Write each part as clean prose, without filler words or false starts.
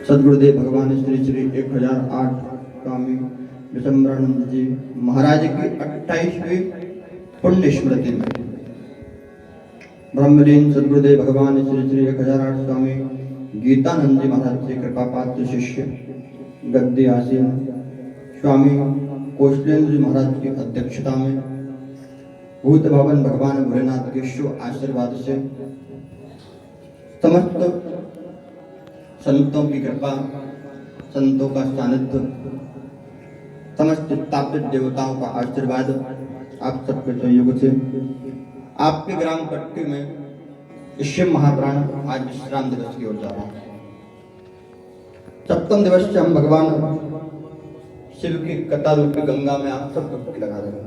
सदगुरुदेव भगवान श्री श्री 1008 स्वामी विशंबरानंद जी महाराज की 28वीं पुण्य स्मृति में ब्रह्मलीन सदगुरुदेव भगवान श्री श्री 1008 स्वामी गीतानंद जी महाराज से कृपा पात्र शिष्य गद्दी आसीन स्वामी कौशलेंद्र जी महाराज की अध्यक्षता में भूत भवन भगवान भोलेनाथ के शुभ आशीर्वाद से समस्त संतों की कृपा, संतों का सानिध्य, समस्त स्थापित देवताओं का आशीर्वाद आप सबके सहयोग से आपके ग्राम पट्टी में शिव महाप्राण आज विश्राम दिवस की ओर जा रहा है। सप्तम दिवस से हम भगवान शिव की कथा रूपी गंगा में आप सब डुबकी लगा रहे हैं।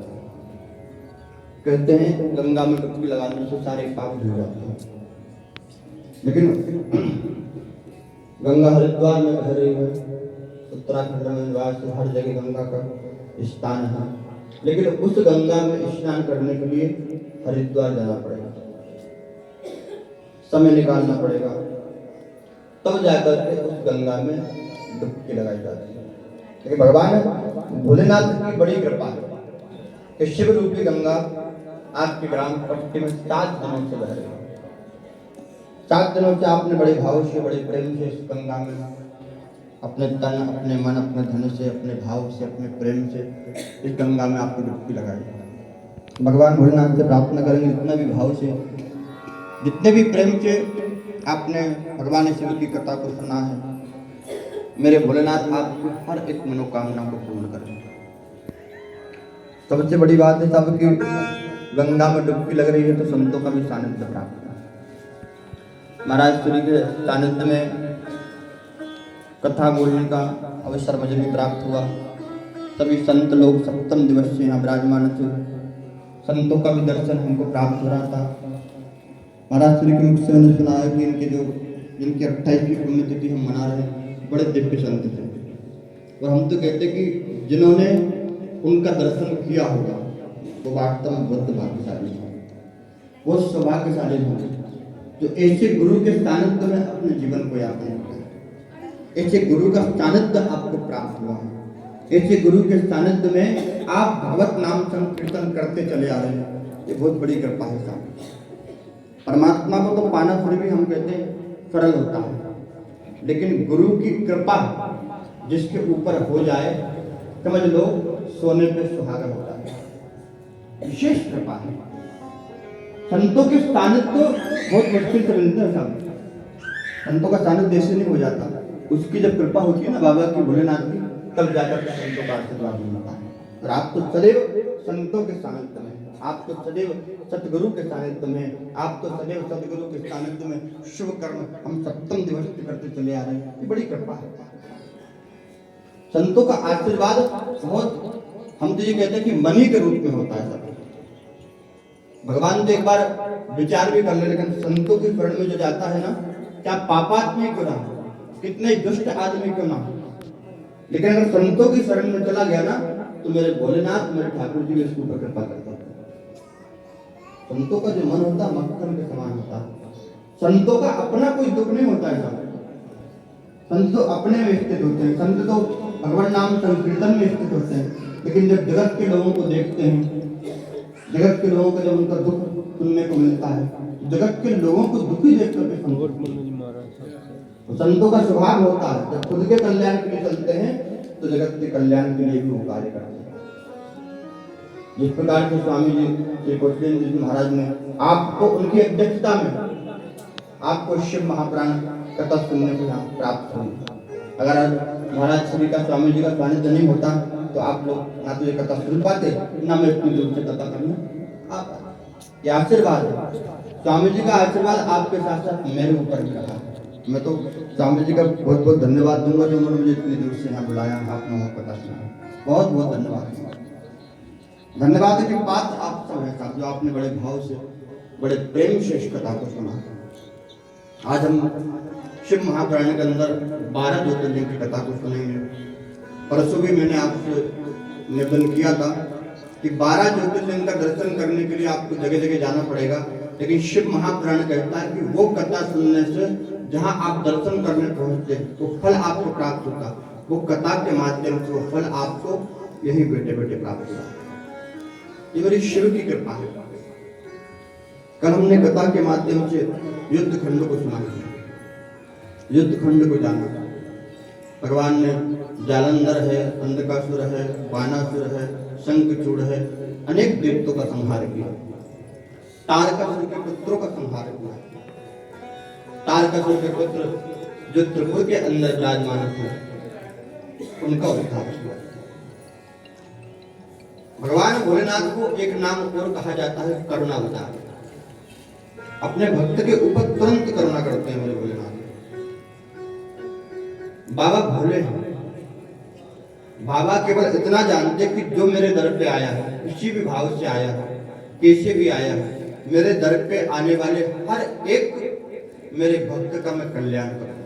कहते हैं गंगा में डुबकी लगाने से सारे पाप धुल जाते हैं, लेकिन गंगा हरिद्वार में बह रही है। उत्तराखंड में निवास हर जगह गंगा का स्थान है, लेकिन उस गंगा में स्नान करने के लिए हरिद्वार जाना पड़ेगा, समय निकालना पड़ेगा, तब जाकर के उस गंगा में डुबकी लगाई जाती है। लेकिन भगवान भोलेनाथ की बड़ी कृपा है कि शिव रूपी गंगा आपके ग्राम पट्टी में 7 दिनों से बह रही है। 7 दिनों से आपने बड़े भाव से, बड़े प्रेम से इस गंगा में अपने तन, अपने मन, अपने धन से, अपने भाव से, अपने प्रेम से इस गंगा में आपको डुबकी लगाई। भगवान भोलेनाथ से प्रार्थना करेंगे, जितना भी भाव से, जितने भी प्रेम से आपने भगवान शिव की कथा को सुना है, मेरे भोलेनाथ आपकी हर एक मनोकामना को पूर्ण करें। सबसे बड़ी बात है सबकी गंगा में डुबकी लग रही है तो संतों का भी सानिध्य प्राप्त है। महाराज श्री के सानिध्य में कथा बोलने का अवसर मुझे भी प्राप्त हुआ। सभी संत लोग सप्तम दिवस से यहाँ विराजमान थे, संतों का भी दर्शन हमको प्राप्त हो रहा था। महाराज श्री के मुख से मैंने सुना है कि जिनकी 28वीं पुण्यतिथि हम मना रहे हैं, बड़े दिव्य संत थे, और हम तो कहते कि जिन्होंने उनका दर्शन किया होगा वो वास्तव में बुद्ध भाग्यशाली है, वो सौभाग्यशाली होंगे जो ऐसे गुरु के सानिध्य में अपने जीवन को यापन करते हैं। ऐसे गुरु का सानिध्य आपको प्राप्त हुआ है, ऐसे गुरु के सानिध्य में आप भगवत नाम संकीर्तन करते चले आ रहे हैं, ये बहुत बड़ी कृपा है साहब। परमात्मा को तो पाना फिर भी हम कहते हैं सरल होता है, लेकिन गुरु की कृपा जिसके ऊपर हो जाए समझ लो सोने पे सुहागा होता है, विशेष कृपा है। संतों के सानिध्य बहुत मुश्किल से मिलते हैं साहब, संतों का सानिध्य ऐसे नहीं हो जाता, उसकी जब कृपा होती है ना बाबा की, भोलेनाथ की, तब जाकर के संतों का आशीर्वाद मिलता है। और आप तो सदैव संतों के सानिध्य में, आप तो सदैव सतगुरु के सानिध्य में, आप तो सदैव सतगुरु के सानिध्य में शुभ कर्म हम सप्तम दिवस से करते चले आ रहे हैं, ये बड़ी कृपा है। संतों का आशीर्वाद बहुत, हम तो ये कहते हैं कि मनी के रूप में होता है। भगवान तो एक बार विचार भी कर ले, लेकिन संतों की शरण में जो जाता है ना, क्या पापात्मी क्यों ना, कितने दुष्ट आदमी क्यों ना, लेकिन अगर संतों की शरण में चला गया ना तो मेरे भोलेनाथ, मेरे ठाकुर जी इसके ऊपर कृपा करते हैं। संतों का जो मन होता है मक्खन के समान होता है। संतों का अपना कोई दुख नहीं होता है, संत तो अपने में स्थित होते हैं, संत तो भगवान नाम संकीर्तन में स्थित होते हैं। लेकिन जब जगत के लोगों को देखते हैं, जगत के लोगों को जब उनका दुख सुनने को मिलता है, जगत के लोगों को दुखी देख करके संतों का स्वभाव होता है, जब खुद के कल्याण के लिए चलते हैं तो जगत के कल्याण के लिए भी वो कार्य करते हैं। जिस प्रकार से स्वामी जी श्री कौशलेंद्र जी महाराज ने आपको उनकी अध्यक्षता में आपको शिव महाप्राण कथा सुनने को यहाँ प्राप्त हुई। अगर महाराज श्री का, स्वामी जी का सानिध्य नहीं होता तो आप लोग ना तो ये कथा सुन पाते, ना मैं इतनी दूर से कथा करना आप। ये आशीर्वाद है, स्वामी जी का आशीर्वाद आपके साथ साथ मेरे ऊपर भी रहा। मैं तो स्वामी जी का बहुत बहुत धन्यवाद दूंगा जो उन्होंने मुझे इतनी दूर से यहाँ बुलाया, आपने वहाँ कथा सुना, बहुत बहुत धन्यवाद। धन्यवाद की बात आप सब है साहब, जो आपने बड़े भाव से, बड़े प्रेम से इस कथा को सुना। आज हम शिव महापुराण के अंदर 12 ज्योतिर्लिंग की कथा को सुनेंगे। परसों भी मैंने आपसे निवेदन किया था कि 12 ज्योतिर्लिंग का दर्शन करने के लिए आपको जगह जगह जाना पड़ेगा, लेकिन शिव महापुराण कहता है कि वो कथा सुनने से जहां आप दर्शन करने पहुंचते तो फल आप होता, वो कथा के माध्यम से वो फल आपको यही बेटे बेटे प्राप्त हुआ। ये मेरी शिव की कृपा है। कल हमने कथा के माध्यम से युद्ध खंड को सुना, युद्ध खंड को जाना। भगवान ने जालंधर है, अंधकासुर है, बानासुर है, शंखचूड़ है, अनेक देवताओं का संहार किया। तारकासुर के पुत्रों का संहार किया। तारकासुर के पुत्र जो त्रिपुर के अंदर विराजमान थे, उनका उद्धार किया। भगवान भोलेनाथ को एक नाम और कहा जाता है करुणावतार। अपने भक्त के ऊपर तुरंत करुणा करते हैं मेरे भोलेनाथ। बाबा भोले हैं। बाबा केवल इतना जानते कि जो मेरे दर पे आया है, किसी भी भाव से आया है, कैसे भी आया है, मेरे दर पे आने वाले हर एक मेरे भक्त का मैं कल्याण करूं।